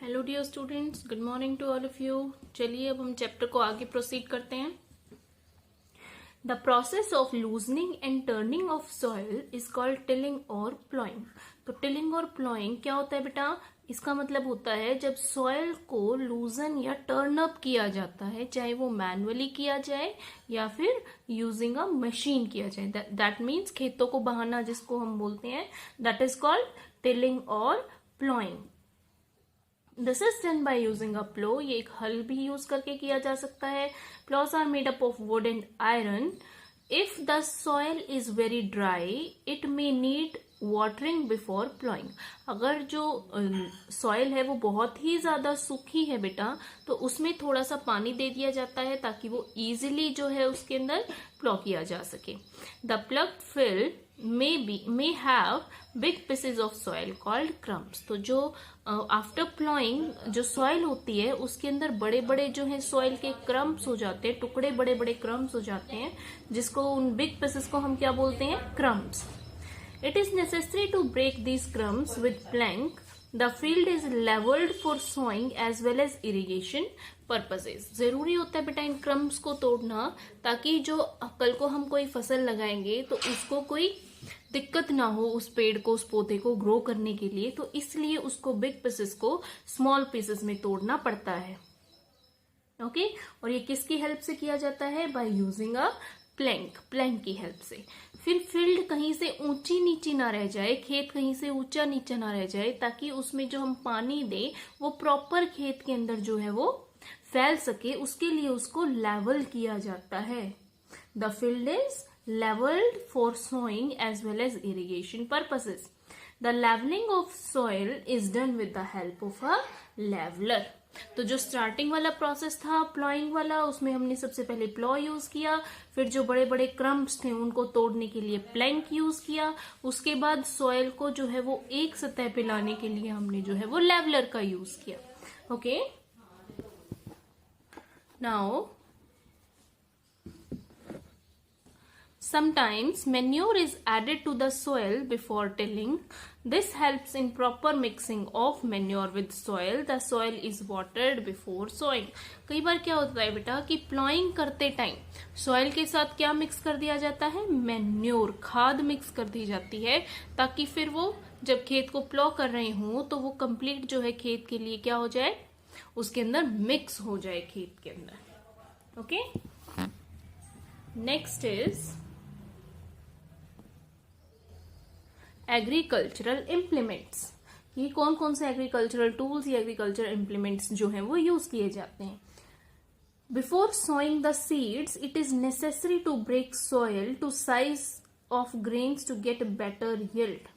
Hello dear students, good morning to all of you. चलिए अब हम चैप्टर को आगे प्रोसीड करते हैं। The process of loosening and turning of soil is called tilling और प्लॉइंग। तो टिलिंग और प्लॉइंग क्या होता है बेटा? इसका मतलब होता है जब सॉइल को लूजन या टर्न अप किया जाता है, चाहे वो मैनुअली किया जाए या फिर यूजिंग अ मशीन किया जाए। दैट मीन्स खेतों को बहाना जिसको हम बोलते हैं, दैट इज कॉल्ड टिलिंग और ploughing. This is done by using a plough. ये एक हल भी यूज करके किया जा सकता है। Ploughs are made up of wood and iron. If the soil is very dry it may need watering before ploughing. अगर जो सॉइल है वो बहुत ही ज्यादा सूखी है बेटा, तो उसमें थोड़ा सा पानी दे दिया जाता है ताकि वो इजीली जो है उसके अंदर प्लॉ किया जा सके। The ploughed field may have big pieces of soil called crumbs। तो जो आफ्टर प्लॉइंग जो सॉइल होती है उसके अंदर बड़े बड़े जो है सॉइल के क्रम्स हो जाते हैं, टुकड़े बड़े बड़े क्रम्स हो जाते हैं, जिसको उन बिग पीसेस को हम क्या बोलते हैं? Crumbs. It is necessary to break these crumbs with plank. The field is levelled for sowing as well as irrigation purposes. जरूरी होता है बेटा इन क्रम्स को तोड़ना, ताकि जो कल को हम कोई फसल लगाएंगे तो उसको कोई दिक्कत ना हो, उस पेड़ को, उस पौधे को ग्रो करने के लिए। तो इसलिए उसको बिग पीसेस को स्मॉल पीसेस में तोड़ना पड़ता है। ओके और ये किसकी हेल्प से किया जाता है? बाय यूजिंग अ प्लैंक की हेल्प से। फिर फील्ड कहीं से ऊंची नीची ना रह जाए, खेत कहीं से ऊंचा नीचा ना रह जाए, ताकि उसमें जो हम पानी दे वो प्रॉपर खेत के अंदर जो है वो फैल सके, उसके लिए उसको लेवल किया जाता है। The field is leveled for sowing as well as irrigation purposes. The leveling of soil is done with the help of a leveler। तो जो स्टार्टिंग वाला प्रोसेस था प्लॉइंग वाला, उसमें हमने सबसे पहले प्लॉ यूज किया, फिर जो बड़े बड़े क्रम्स थे उनको तोड़ने के लिए प्लैंक यूज किया, उसके बाद सॉइल को जो है वो एक सतह पे लाने के लिए हमने जो है वो लेवलर का यूज किया। Okay now sometimes manure is added to the soil before tilling. This helps in proper mixing of manure with soil. The soil is watered before sowing। कई बार क्या होता है बेटा कि प्लॉइंग करते टाइम सॉइल के साथ क्या मिक्स कर दिया जाता है? मैन्योर, खाद मिक्स कर दी जाती है, ताकि फिर वो जब खेत को प्लॉ कर रहे हों तो वो कंप्लीट जो है खेत के लिए क्या हो जाए, उसके अंदर मिक्स हो जाए खेत के अंदर। Okay next is agricultural implements. ये कौन कौन से एग्रीकल्चरल टूल्स या एग्रीकल्चरल इम्प्लीमेंट्स जो हैं वो यूज किए जाते हैं? Before sowing the seeds it is necessary to break soil to size of grains to get better yield.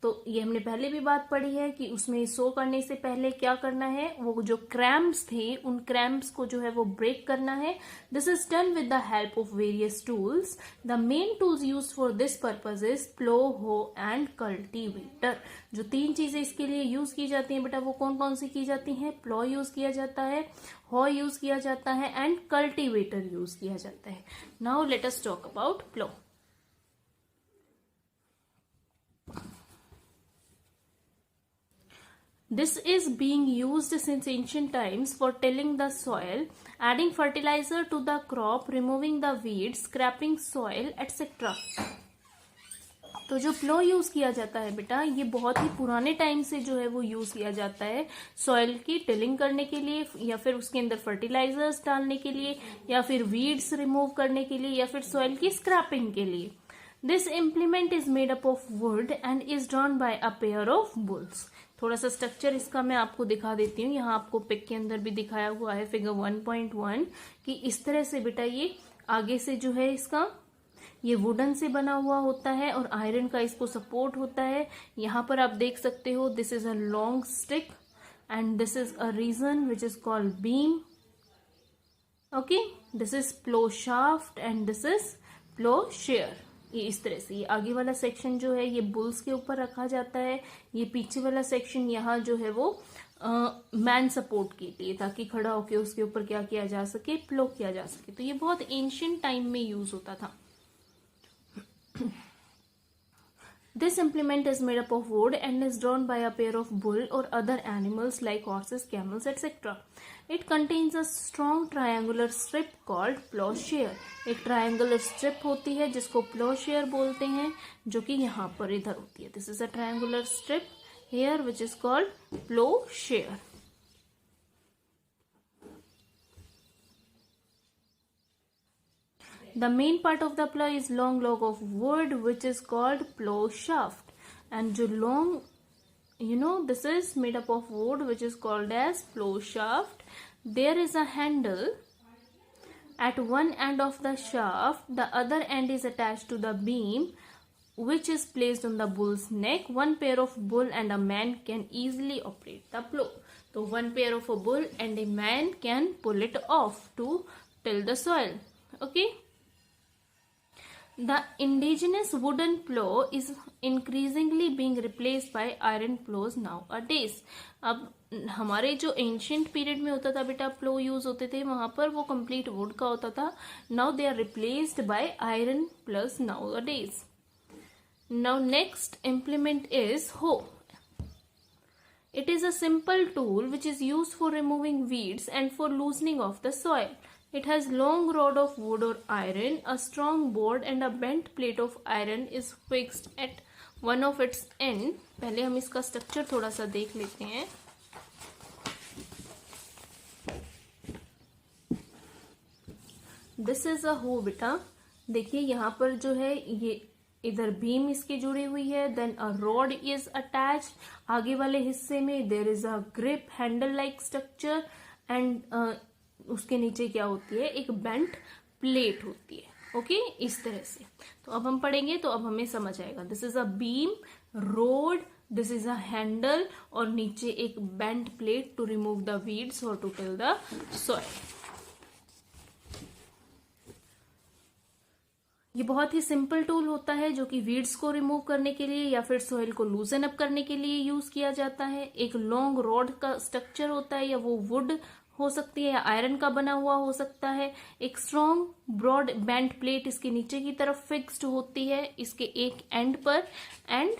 तो ये हमने पहले भी बात पढ़ी है कि उसमें सो करने से पहले क्या करना है, वो जो क्रैम्प्स थे उन क्रैम्प्स को जो है वो ब्रेक करना है। This is done with the help of various tools. The main tools use for this purpose is plough, hoe and cultivator. जो तीन चीजें इसके लिए यूज की जाती हैं बेटा वो कौन कौन सी की जाती हैं? प्लो यूज किया जाता है, हो यूज किया जाता है एंड कल्टीवेटर यूज किया जाता है। Now let us talk about plough. This is being used since ancient times for tilling the soil, adding fertilizer to the crop, removing the weeds, scraping soil, etc. तो जो प्लो use किया जाता है बेटा ये बहुत ही पुराने टाइम से जो है वो यूज किया जाता है सॉइल की टिलिंग करने के लिए, या फिर उसके अंदर फर्टिलाइजर्स डालने के लिए, या फिर वीड्स रिमूव करने के लिए, या फिर सॉइल की स्क्रैपिंग के लिए। This implement is made up of wood and is drawn by a pair of bulls. थोड़ा सा स्ट्रक्चर इसका मैं आपको दिखा देती हूँ। यहाँ आपको पिक के अंदर भी दिखाया हुआ है फिगर 1.1 कि इस तरह से बेटा ये आगे से जो है इसका ये वुडन से बना हुआ होता है और आयरन का इसको सपोर्ट होता है। यहाँ पर आप देख सकते हो this is a long stick and this is a region which is called beam. Okay this is plough shaft and this is ploughshare. ये इस तरह से ये आगे वाला सेक्शन जो है ये बुल्स के ऊपर रखा जाता है, ये पीछे वाला सेक्शन यहाँ जो है वो मैन सपोर्ट के लिए, ताकि खड़ा होके उसके ऊपर क्या किया जा सके, प्लो किया जा सके। तो ये बहुत एंशियंट टाइम में यूज होता था। This implement is made up of wood and is drawn by a pair of bull or other animals like horses, camels, etc. It contains a strong triangular strip called plowshare. एक triangular strip होती है जिसको plowshare बोलते हैं, जो कि यहाँ पर इधर होती है. This is a triangular strip here which is called plowshare. The main part of the plow is long log of wood which is called plow shaft, and जो long, this is made up of wood which is called as plow shaft. There is a handle at one end of the shaft. The other end is attached to the beam which is placed on the bull's neck. One pair of bull and a man can easily operate the plow. So one pair of a bull and a man can pull it off to till the soil. Okay. The indigenous wooden plow is increasingly being replaced by iron plows nowadays. अब हमारे जो ancient period में होता था बेटा प्लो use होते थे, वहां पर वो कंप्लीट वुड का होता था. Now they are replaced by iron ploughs nowadays. Now next implement is hoe. It is a simple tool which is used for removing weeds and for loosening of the soil. It has long rod of wood or iron, a strong board and a bent plate of iron is fixed at one of its end. पहले हम इसका structure थोड़ा सा देख लेते हैं. This is a hoe बेटा. देखिए यहाँ पर जो है ये इधर बीम इसकी जुड़ी हुई है. Then a rod is attached. आगे वाले हिस्से में there is a grip handle like structure and उसके नीचे क्या होती है, एक बेंट प्लेट होती है. ओके, इस तरह से. तो अब हम पढ़ेंगे तो अब हमें समझ आएगा. This is a beam, rod, this is a handle और नीचे एक bent plate to remove the weeds और टू टिल द सॉइल. ये बहुत ही सिंपल टूल होता है जो कि वीड्स को रिमूव करने के लिए या फिर सॉइल को लूजन अप करने के लिए यूज किया जाता है. एक लॉन्ग रॉड का स्ट्रक्चर होता है, या वो वुड हो सकती है या आयरन का बना हुआ हो सकता है. एक स्ट्रॉन्ग ब्रॉड बेंट प्लेट इसके नीचे की तरफ फिक्स्ड होती है इसके एक एंड पर, and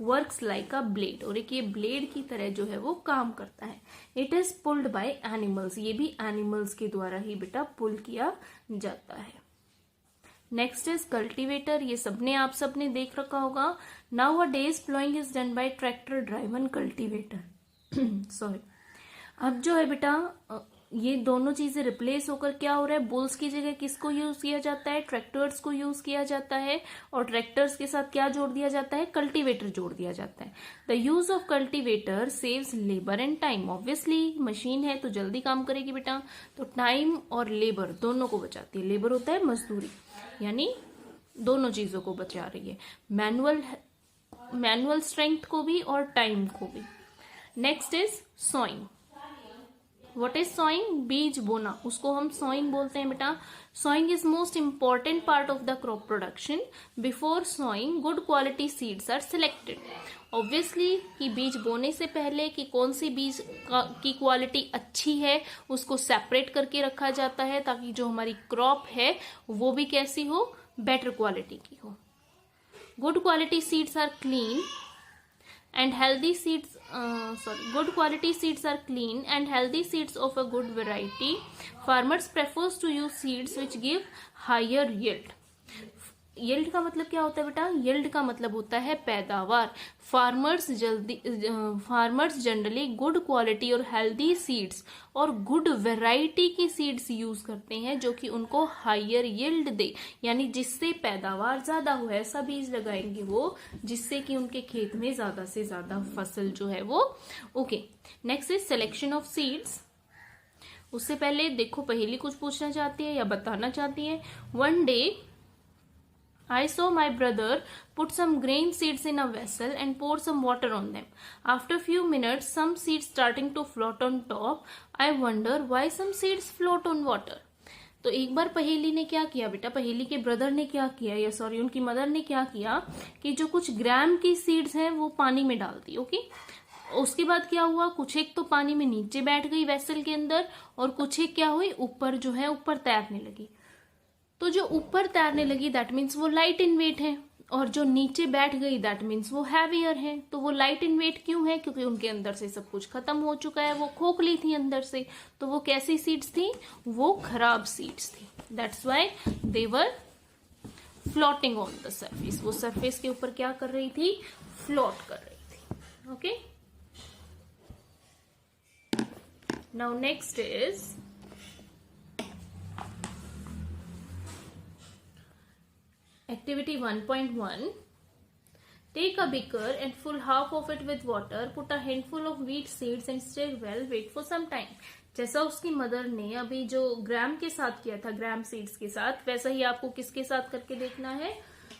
works like a blade. और एक ये ब्लेड की तरह जो है वो काम करता है. It is pulled by animals. ये भी एनिमल्स के द्वारा ही बेटा पुल किया जाता है. Next is cultivator. ये सबने आप सबने देख रखा होगा. Now a days ploughing is done bye tractor driven cultivator. Sorry. अब जो है बेटा ये दोनों चीजें रिप्लेस होकर क्या हो रहा है, बुल्स की जगह किसको यूज किया जाता है, ट्रैक्टर्स को यूज किया जाता है. और ट्रैक्टर्स के साथ क्या जोड़ दिया जाता है, कल्टीवेटर जोड़ दिया जाता है. The use of cultivator saves labour and time. Obviously machine है तो जल्दी काम करेगी बेटा, तो टाइम और लेबर दोनों को बचाती है. लेबर होता है मजदूरी, यानी दोनों चीजों को बचा रही है, मैनुअल स्ट्रेंथ को भी और टाइम को भी. Next is sowing. What is sowing? बीज बोना, उसको हम सोइंग बोलते हैं बेटा. Sowing is most important part of the crop production. Before sowing good quality seeds are selected. Obviously कि बीज बोने से पहले कि कौन सी बीज की क्वालिटी अच्छी है उसको सेपरेट करके रखा जाता है, ताकि जो हमारी क्रॉप है वो भी कैसी हो, बेटर क्वालिटी की हो. Good quality seeds are clean and healthy seeds. Good quality seeds are clean and healthy seeds of a good variety. Farmers prefers to use seeds which give higher yield. Yield का मतलब क्या होता है बेटा? Yield का मतलब होता है पैदावार. फार्मर्स जनरली गुड क्वालिटी और हेल्दी सीड्स और गुड वैरायटी की सीड्स यूज करते हैं जो कि उनको हायर यील्ड दे, यानी जिससे पैदावार ज्यादा हो. ऐसा बीज लगाएंगे वो जिससे कि उनके खेत में ज्यादा से ज्यादा फसल जो है वो. Okay, next is selection of seeds. उससे पहले देखो पहेली कुछ पूछना चाहती है या बताना चाहती है. One day I saw my brother put some grain seeds in a vessel and pour some water on them. After few minutes, some seeds starting to float on top. I wonder why some seeds float on water. तो एक बार पहेली ने क्या किया बेटा, पहेली के brother ने क्या किया, या सॉरी उनकी मदर ने क्या किया कि जो कुछ ग्राम की सीड्स हैं वो पानी में डाल दी. ओके, उसके बाद क्या हुआ, कुछ एक तो पानी में नीचे बैठ गई वेसल के अंदर और कुछ एक क्या हुई ऊपर जो है ऊपर तैरने लगी. तो जो ऊपर तैरने लगी दैट मीन्स वो लाइट इन वेट है, और जो नीचे बैठ गई दैट मीन्स वो हैवियर है। तो वो लाइट इन वेट क्यों है? क्योंकि उनके अंदर से सब कुछ खत्म हो चुका है, वो खोखली थी अंदर से। तो वो कैसी सीड्स थी? वो खराब सीड्स थी। That's why they were floating on the surface. वो सरफेस के ऊपर क्या कर रही थी? फ्लोट कर रही थी। Okay, now next is activity 1.1. Take a beaker and fill half of it with water. Put a handful of wheat seeds and stir well. Wait for some time. जैसा उसकी मदर ने अभी जो ग्राम के साथ किया था, ग्राम सीड्स के साथ, वैसा ही आपको किसके साथ करके देखना है?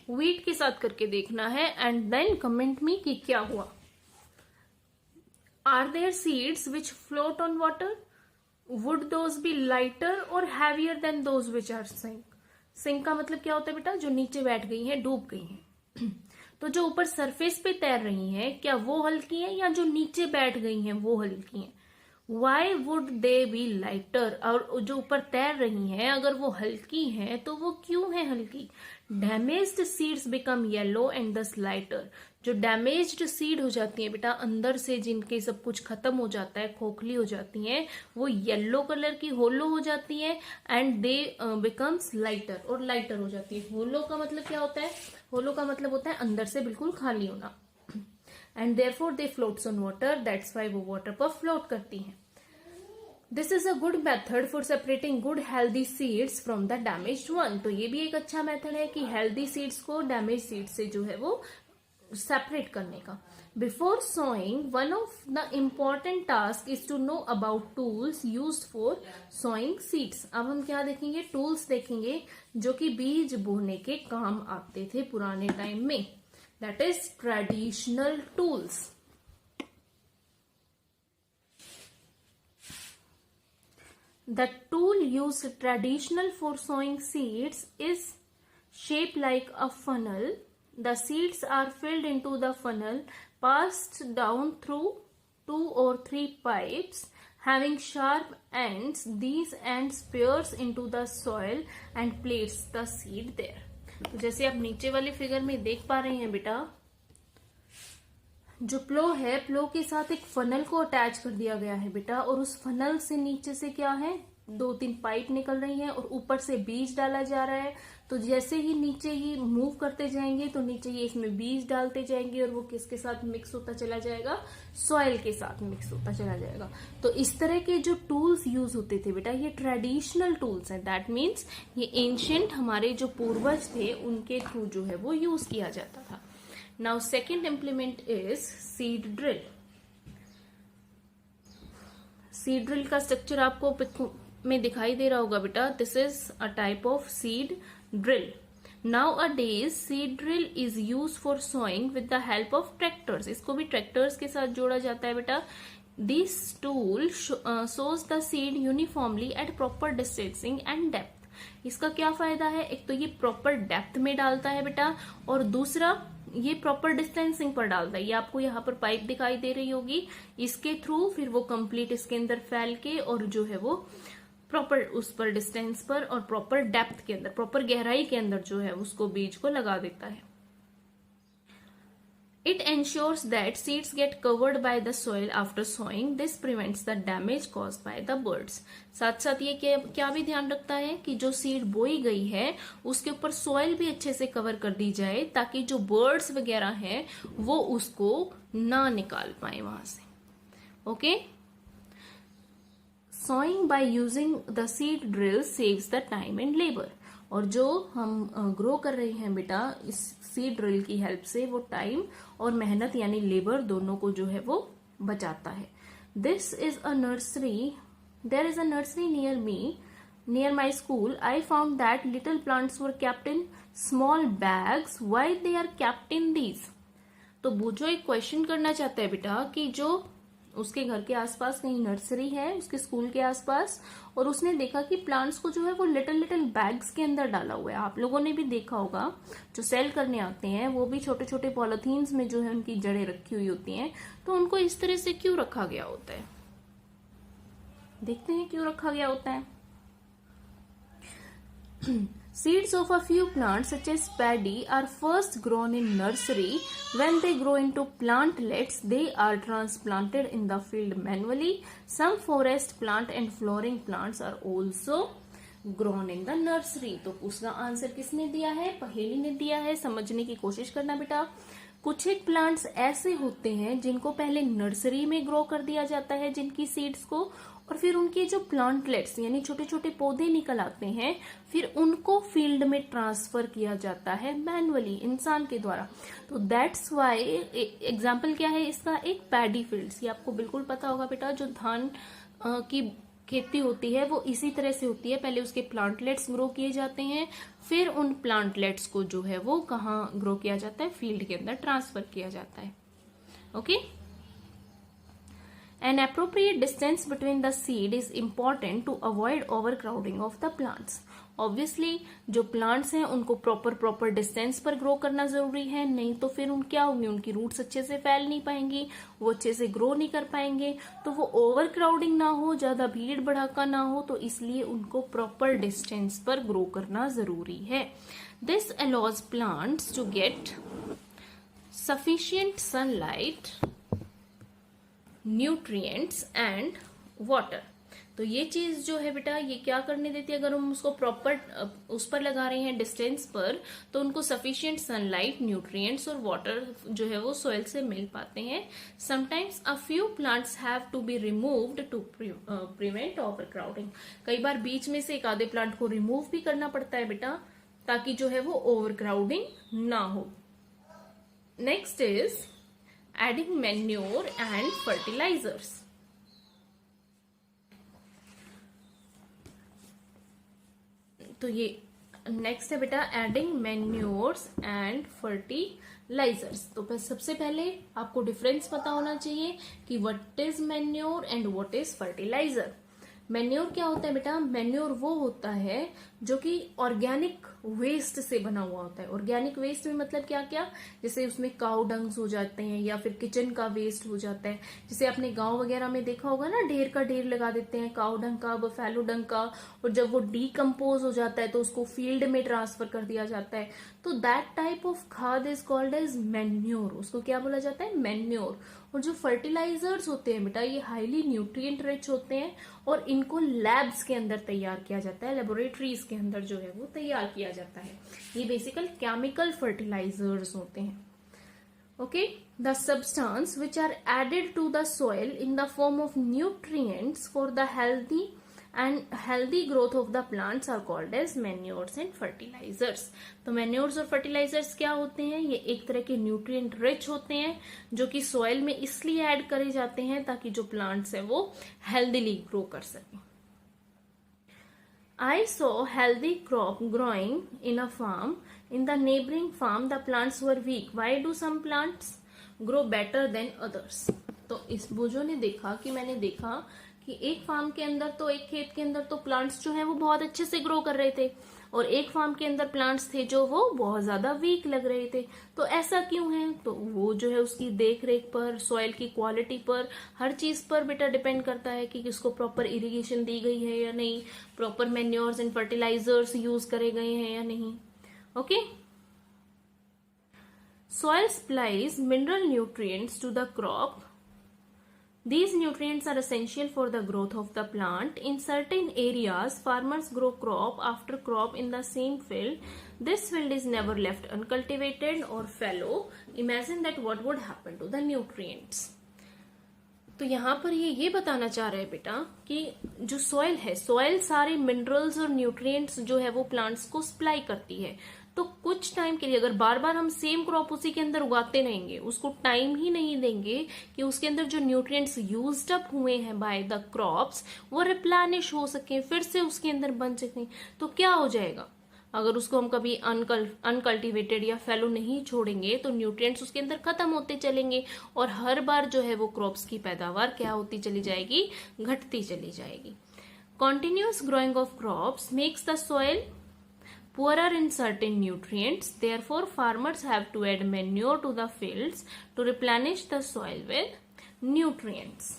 व्हीट के साथ करके देखना है। एंड देन कमेंट मी कि क्या हुआ। Are there seeds which float on water? Would those be lighter और heavier than those which are sink? Sink का मतलब क्या होता है बेटा? जो नीचे बैठ गई हैं, डूब गई हैं। तो जो ऊपर सरफेस पे तैर रही हैं, क्या वो हल्की हैं, या जो नीचे बैठ गई हैं वो हल्की हैं? Why would they B lighter? और जो ऊपर तैर रही हैं अगर वो हल्की हैं तो वो क्यों है हल्की? Damaged seeds become yellow and दस लाइटर। जो डैमेज्ड सीड हो जाती है बेटा अंदर से, जिनके सब कुछ खत्म हो जाता है, खोखली हो जाती हैं, वो येलो कलर की होलो हो जाती है एंड दे बिकम्स लाइटर, और लाइटर हो जाती है। होलो का मतलब क्या होता है? होलो का मतलब होता है अंदर से बिल्कुल खाली होना। And therefore they floats on water, that's why वो वाटर पर फ्लोट करती हैं। This is a good method for separating good healthy seeds from the damaged one. तो ये भी एक अच्छा मेथड है कि हेल्दी सीड्स को डैमेज सीड्स से जो है वो सेपरेट करने का। Before sowing one of the important task is to know about tools used for sowing seeds. अब हम क्या देखेंगे? टूल्स देखेंगे जो कि बीज बोने के काम आते थे पुराने टाइम में। That is traditional tools. The tool used traditional for sowing seeds is shaped like a funnel. The seeds are filled into the funnel, passed down through 2 or 3 pipes having sharp ends. These ends pierce into the soil and place the seed there. तो जैसे आप नीचे वाले figure में देख पा रहे हैं बेटा, जो प्लो है, प्लो के साथ एक फनल को अटैच कर दिया गया है बेटा, और उस फनल से नीचे से क्या है? 2-3 पाइप निकल रही हैं और ऊपर से बीज डाला जा रहा है। तो जैसे ही नीचे ही मूव करते जाएंगे तो नीचे ही इसमें बीज डालते जाएंगे और वो किसके साथ मिक्स होता चला जाएगा? सॉइल के साथ मिक्स होता चला जाएगा। तो इस तरह के जो टूल्स यूज होते थे बेटा, ये ट्रेडिशनल टूल्स हैं। दैट मीन्स ये एंशियंट हमारे जो पूर्वज थे उनके थ्रू जो है वो यूज किया जाता था। Now second implement is seed drill. Seed drill का स्ट्रक्चर आपको में दिखाई दे रहा होगा बेटा। This is a type of seed drill. Nowadays seed drill is used for sowing with the help of tractors. इसको भी ट्रैक्टर्स के साथ जोड़ा जाता है बेटा। This tool sows the seed uniformly at proper distancing and depth. इसका क्या फायदा है? एक तो ये प्रॉपर डेप्थ में डालता है बेटा, और दूसरा ये प्रॉपर डिस्टेंसिंग पर डालता है। ये आपको यहाँ पर पाइप दिखाई दे रही होगी, इसके थ्रू फिर वो कंप्लीट इसके अंदर फैल के और जो है वो प्रॉपर उस पर डिस्टेंस पर और प्रॉपर डेप्थ के अंदर, प्रॉपर गहराई के अंदर जो है उसको बीज को लगा देता है। It ensures that seeds get covered by the soil after sowing. This prevents the damage caused by the birds. साथ साथ ये क्या भी ध्यान रखता है कि जो सीड बोई गई है उसके ऊपर सॉइल भी अच्छे से कवर कर दी जाए, ताकि जो बर्ड्स वगैरह हैं वो उसको ना निकाल पाए वहां से। Okay, sowing by using the seed drill saves the time and labor. और जो हम ग्रो कर रहे हैं बेटा इस सीड ड्रिल की हेल्प से, वो टाइम और मेहनत यानी लेबर दोनों को जो है वो बचाता है। This is a nursery, there is a nursery near my school. I found that little plants were kept in small bags. Why they are kept in these? तो बुझो एक क्वेश्चन करना चाहता है बेटा कि जो उसके घर के आसपास कहीं नर्सरी है उसके स्कूल के आसपास, और उसने देखा कि प्लांट्स को जो है वो लिटिल लिटिल बैग्स के अंदर डाला हुआ है। आप लोगों ने भी देखा होगा, जो सेल करने आते हैं वो भी छोटे छोटे पॉलिथीन्स में जो है उनकी जड़ें रखी हुई होती हैं। तो उनको इस तरह से क्यों रखा गया होता है? देखते हैं क्यों रखा गया होता है। Seeds of a few plants such as paddy are first grown in nursery. When they grow into plantlets, they are transplanted in the field manually. Some forest plant and flowering plants are also grown in the nursery. तो उसका answer किसने दिया है? पहेली ने दिया है. समझने की कोशिश करना बेटा. कुछ एक प्लांट्स ऐसे होते हैं जिनको पहले नर्सरी में ग्रो कर दिया जाता है, जिनकी सीड्स को, और फिर उनके जो प्लांटलेट्स यानी छोटे छोटे पौधे निकल आते हैं, फिर उनको फील्ड में ट्रांसफर किया जाता है मैनुअली, इंसान के द्वारा. तो दैट्स वाई एग्जाम्पल क्या है इसका? एक पैडी फील्ड्स. ये आपको बिल्कुल पता होगा बेटा, जो धान की खेती होती है वो इसी तरह से होती है. पहले उसके प्लांटलेट्स ग्रो किए जाते हैं, फिर उन प्लांटलेट्स को जो है वो कहाँ ग्रो किया जाता है? फील्ड के अंदर ट्रांसफर किया जाता है. Okay. An appropriate distance between the seed is important to avoid overcrowding of the plants. Obviously, जो plants हैं उनको proper distance पर grow करना जरूरी है, नहीं तो फिर क्या होंगे? उनकी roots अच्छे से फैल नहीं पाएंगी, वो अच्छे से grow नहीं कर पाएंगे. तो वो overcrowding ना हो, ज्यादा भीड़ भड़ाका ना हो, तो इसलिए उनको proper distance पर grow करना जरूरी है. This allows plants to get sufficient sunlight, nutrients and water. तो ये चीज जो है बेटा, ये क्या करने देती है? अगर हम उसको प्रॉपर उस पर लगा रहे हैं डिस्टेंस पर, तो उनको सफिशिएंट सनलाइट, न्यूट्रिएंट्स और वाटर जो है वो सोइल से मिल पाते हैं. Sometimes a few plants have to be removed to prevent overcrowding. कई बार बीच में से एक आधे प्लांट को रिमूव भी करना पड़ता है बेटा, ताकि जो है वो ओवरक्राउडिंग ना हो. Next is adding manure and fertilizers. तो ये नेक्स्ट है बेटा, एडिंग मैन्योर्स एंड फर्टिलाइजर्स. तो सबसे पहले आपको डिफरेंस पता होना चाहिए कि what is manure and what is fertiliser. Manure क्या होता है बेटा? मैन्योर वो होता है जो कि ऑर्गेनिक वेस्ट से बना हुआ होता है. ऑर्गेनिक वेस्ट में मतलब क्या क्या? जैसे उसमें काउ डंग्स हो जाते हैं, या फिर किचन का वेस्ट हो जाता है. जैसे आपने गांव वगैरह में देखा होगा ना, ढेर का ढेर लगा देते हैं काउ डंग का, बफेलो डंग का, और जब वो डीकम्पोज हो जाता है तो उसको फील्ड में ट्रांसफर कर दिया जाता है. तो दैट टाइप ऑफ खाद इज कॉल्ड एज मैन्योर. उसको क्या बोला जाता है? मैन्योर. और जो फर्टिलाइजर्स होते हैं बेटा, ये हाईली न्यूट्रिएंट रिच होते हैं, और इनको लैब्स के अंदर तैयार किया जाता है, लेबोरेटरीज के अंदर जो है वो तैयार किया जाता है. ये बेसिकल केमिकल फर्टिलाइजर्स होते हैं. Okay. The substance which are added to the soil in the form of nutrients for the healthy and healthy growth of the plants are called as manures and fertilizers. तो manures और fertilizers क्या होते हैं? ये एक तरह के nutrient rich होते हैं, जो कि सॉइल में इसलिए ऐड करे जाते हैं ताकि जो प्लांट्स है वो हेल्दीली ग्रो कर सके. I saw healthy crop growing in a farm. In the neighboring farm, the plants were weak. Why do some plants grow better than others? तो इस बोझों ने देखा कि मैंने देखा कि एक फार्म के अंदर, तो एक खेत के अंदर तो प्लांट्स जो है वो बहुत अच्छे से ग्रो कर रहे थे, और एक फार्म के अंदर प्लांट्स थे जो वो बहुत ज्यादा वीक लग रहे थे. तो ऐसा क्यों है? तो वो जो है उसकी देख रेख पर, सॉइल की क्वालिटी पर, हर चीज पर बेटा डिपेंड करता है कि किसको प्रॉपर इरिगेशन दी गई है या नहीं, proper manures and fertilisers use करे गए हैं या नहीं. Okay. Soil supplies mineral nutrients to the crop. These nutrients are essential for the growth of the plant. In certain areas, farmers grow crop after crop in the same field. This field is never left uncultivated or fallow. Imagine that what would happen to the nutrients. तो यहाँ पर ये बताना चाह रहे हैं बेटा कि जो सॉइल है, सॉइल सारे मिनरल्स और न्यूट्रिएंट्स जो है वो प्लांट्स को सप्लाई करती है. तो कुछ टाइम के लिए अगर बार बार हम सेम क्रॉप उसी के अंदर उगाते रहेंगे, उसको टाइम ही नहीं देंगे कि उसके अंदर जो न्यूट्रिएंट्स यूज्ड अप हुए हैं बाय द क्रॉप्स वो रिप्लेनिश हो सके, फिर से उसके अंदर बन सके, तो क्या हो जाएगा? अगर उसको हम कभी अनकल्टिवेटेड या फैलो नहीं छोड़ेंगे तो न्यूट्रिएंट्स उसके अंदर खत्म होते चलेंगे, और हर बार जो है वो क्रॉप्स की पैदावार क्या होती चली जाएगी? घटती चली जाएगी. Continuous growing of crops makes the soil poorer in certain nutrients. Therefore, farmers have to add manure to the fields to replenish the soil with nutrients.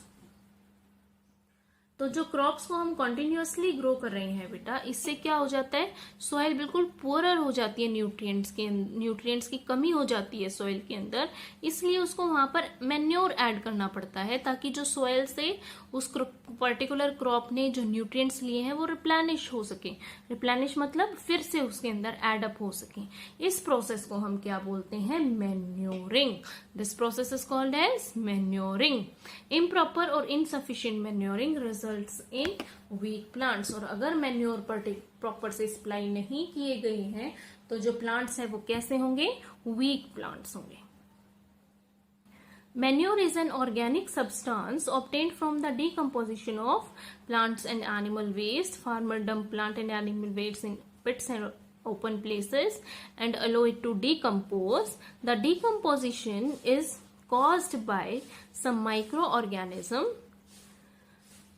तो जो क्रॉप्स को हम कॉन्टिन्यूअसली ग्रो कर रहे हैं बेटा, इससे क्या हो जाता है, सॉइल बिल्कुल पुअरर हो जाती है, न्यूट्रिएंट्स की कमी हो जाती है सॉइल के अंदर। इसलिए उसको वहां पर मैन्योर ऐड करना पड़ता है ताकि जो सॉइल से उस पर्टिकुलर क्रॉप ने जो न्यूट्रिएंट्स लिए हैं वो रिप्लेनिश हो सके। रिप्लेनिश मतलब फिर से उसके अंदर एड अप हो सके। इस प्रोसेस को हम क्या बोलते हैं, manuring. This process is called as manuring. Improper और insufficient manuring results in weak plants. और अगर मैन्योर प्रॉपर से सप्लाई नहीं किए गए हैं तो जो प्लांट्स हैं वो कैसे होंगे, वीक प्लांट्स होंगे। Manure is an organic substance obtained from the decomposition of plants and animal waste. Farmer dump plant and animal waste in pits and open places and allow it to decompose. The decomposition is caused by some microorganism.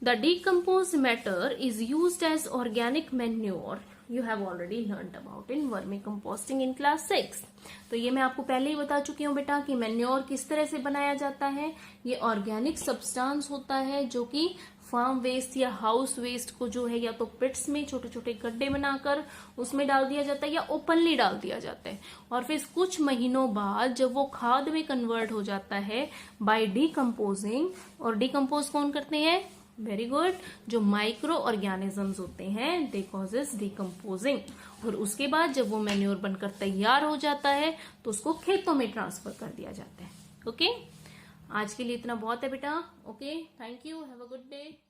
The decomposed matter is used as organic manure. You have already learnt about in vermicomposting in class 6. तो ये मैं आपको पहले ही बता चुकी हूँ बेटा कि मैन्योर किस तरह से बनाया जाता है। ये ऑर्गेनिक सब्सटेंस होता है जो कि फार्म वेस्ट या हाउस वेस्ट को जो है या तो पिट्स में छोटे छोटे गड्ढे बनाकर उसमें डाल दिया जाता है या ओपनली डाल दिया जाता है, और फिर कुछ महीनों बाद जब वो खाद में कन्वर्ट हो जाता है बाय डिकम्पोजिंग। और डिकम्पोज कौन करते हैं, वेरी गुड, जो माइक्रो ऑर्गेनिजम्स होते हैं, दे कॉजेस डिकम्पोजिंग। और उसके बाद जब वो मैन्योर बनकर तैयार हो जाता है तो उसको खेतों में ट्रांसफर कर दिया जाता है। ओके, आज के लिए इतना बहुत है बेटा। Okay, thank you, have a good day.